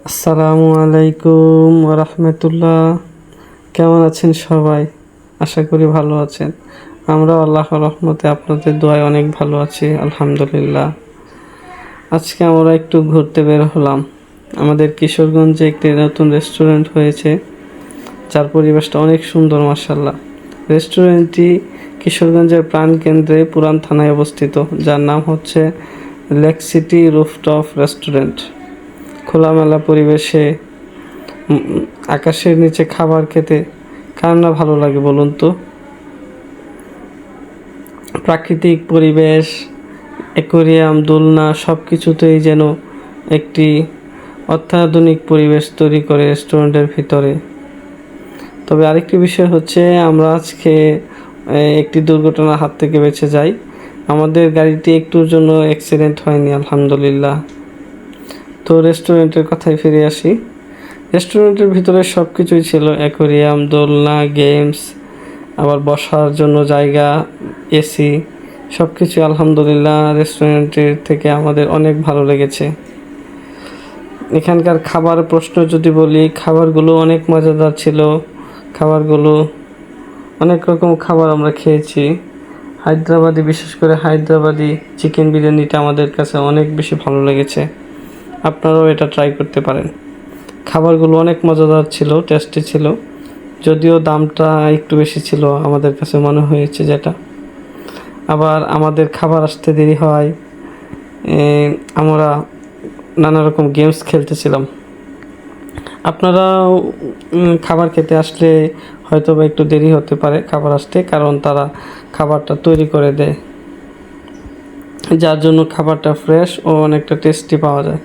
আসসালামু আলাইকুম রাহমাতুল্লাহ। কেমন আছেন সবাই? আশা করি ভালো আছেন। আমরা আল্লাহর রহমতে আপনাদের দোয়ায় অনেক ভালো আছি, আলহামদুলিল্লাহ। আজকে আমরা একটু ঘুরতে বের হলাম। আমাদের কিশোরগঞ্জে একটি নতুন রেস্টুরেন্ট হয়েছে, যার পরিবেশটা অনেক সুন্দর মাশাআল্লাহ। রেস্টুরেন্টটি কিশোরগঞ্জের প্রাণকেন্দ্রে পুরান থানায় অবস্থিত, যার নাম হচ্ছে লেক সিটি রুফটপ রেস্টুরেন্ট। খোলামেলা পরিবেশে আকাশের নিচে খাবার খেতে কার না ভালো লাগে বলুন তো? প্রাকৃতিক পরিবেশ, অ্যাকোয়ারিয়াম, দোলনা সব কিছুতেই যেন একটি অত্যাধুনিক পরিবেশ তৈরি করে রেস্টুরেন্টের ভিতরে। তবে আরেকটি বিষয় হচ্ছে, আমরা আজকে একটি দুর্ঘটনার হাত থেকে বেঁচে যাই। আমাদের গাড়িটি একটুর জন্য অ্যাক্সিডেন্ট হয়নি, আলহামদুলিল্লাহ। তো রেস্টুরেন্টের কথায় ফিরে আসি। রেস্টুরেন্টের ভিতরে সব কিছুই ছিল, অ্যাকোয়ারিয়াম, দোলনা, গেমস, আবার বসার জন্য জায়গা, এসি, সব কিছু আলহামদুলিল্লাহ রেস্টুরেন্টের থেকে আমাদের অনেক ভালো লেগেছে। এখানকার খাবার প্রশ্ন যদি বলি, খাবারগুলো অনেক মজাদার ছিল। খাবারগুলো অনেক রকম খাবার আমরা খেয়েছি। হায়দ্রাবাদি, বিশেষ করে হায়দ্রাবাদি চিকেন বিরিয়ানিটা আমাদের কাছে অনেক বেশি ভালো লেগেছে। আপনারাও এটা ট্রাই করতে পারেন। খাবারগুলো অনেক মজাদার ছিল, টেস্টি ছিল, যদিও দামটা একটু বেশি ছিল আমাদের কাছে মনে হয়েছে যেটা। আবার আমাদের খাবার আসতে দেরি হয়, আমরা নানা রকম গেমস খেলতেছিলাম। আপনারাও খাবার খেতে আসলে হয়তো বা একটু দেরি হতে পারে খাবার আসতে, কারণ তারা খাবারটা তৈরি করে দেয়, যার জন্য খাবারটা ফ্রেশ ও অনেকটা টেস্টি পাওয়া যায়।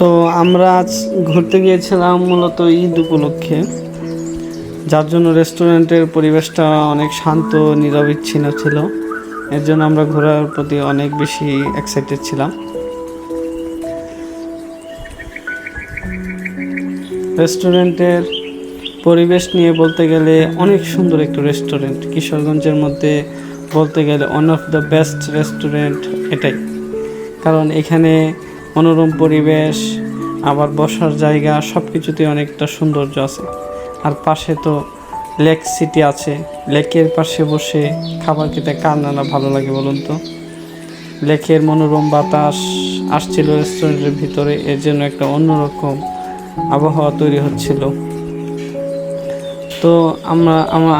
তো আমরা আজ ঘুরতে গিয়েছিলাম মূলত ঈদ উপলক্ষে, যার জন্য রেস্টুরেন্টের পরিবেশটা অনেক শান্ত, নিরবিচ্ছিন্ন ছিল। এর জন্য আমরা ঘোরার প্রতি অনেক বেশি এক্সাইটেড ছিলাম। রেস্টুরেন্টের পরিবেশ নিয়ে বলতে গেলে অনেক সুন্দর একটি রেস্টুরেন্ট। কিশোরগঞ্জের মধ্যে বলতে গেলে one of the best restaurant এটাই, কারণ এখানে মনোরম পরিবেশ, আবার বসার জায়গা, সব কিছুতেই অনেকটা সৌন্দর্য আছে। আর পাশে তো লেক সিটি আছে। লেকের পাশে বসে খাবার খেতে কার না ভালো লাগে বলুন তো? লেকের মনোরম বাতাস আসছিল রেস্টুরেন্টের ভিতরে, এর জন্য একটা অন্যরকম আবহাওয়া তৈরি হচ্ছিল। তো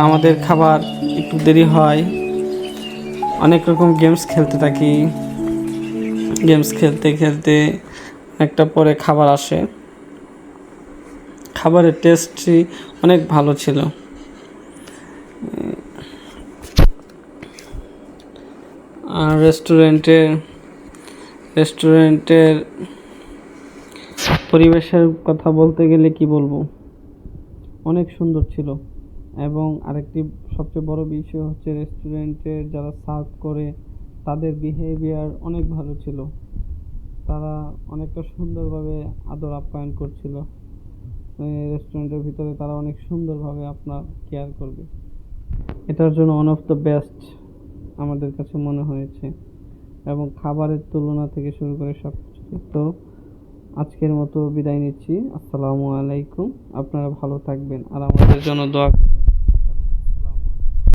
আমাদের খাবার একটু দেরি হয়, অনেক রকম গেমস খেলতে থাকি। গেমস খেলতে খেলতে একটা পরে খাবার আসে। খাবারের টেস্টই অনেক ভালো ছিল। আর রেস্টুরেন্টের পরিবেশের কথা বলতে গেলে কি বলবো, অনেক সুন্দর ছিল। এবং আরেকটি সবচেয়ে বড় বিষয় হচ্ছে, রেস্টুরেন্টের যারা সার্ভ করে তাদের বিহেভিয়ার অনেক ভালো ছিল। তারা অনেকটা সুন্দরভাবে আদর আপ্যায়ন করছিল। রেস্টুরেন্টের ভিতরে তারা অনেক সুন্দরভাবে আপনার কেয়ার করবে। এটার জন্য ওয়ান অফ দ্য বেস্ট আমাদের কাছে মনে হয়েছে, এবং খাবারের তুলনা থেকে শুরু করে সব কিছু। তো আজকের মতো বিদায় নিচ্ছি। আসসালামু আলাইকুম। আপনারা ভালো থাকবেন আর আমাদের জন্য দোয়া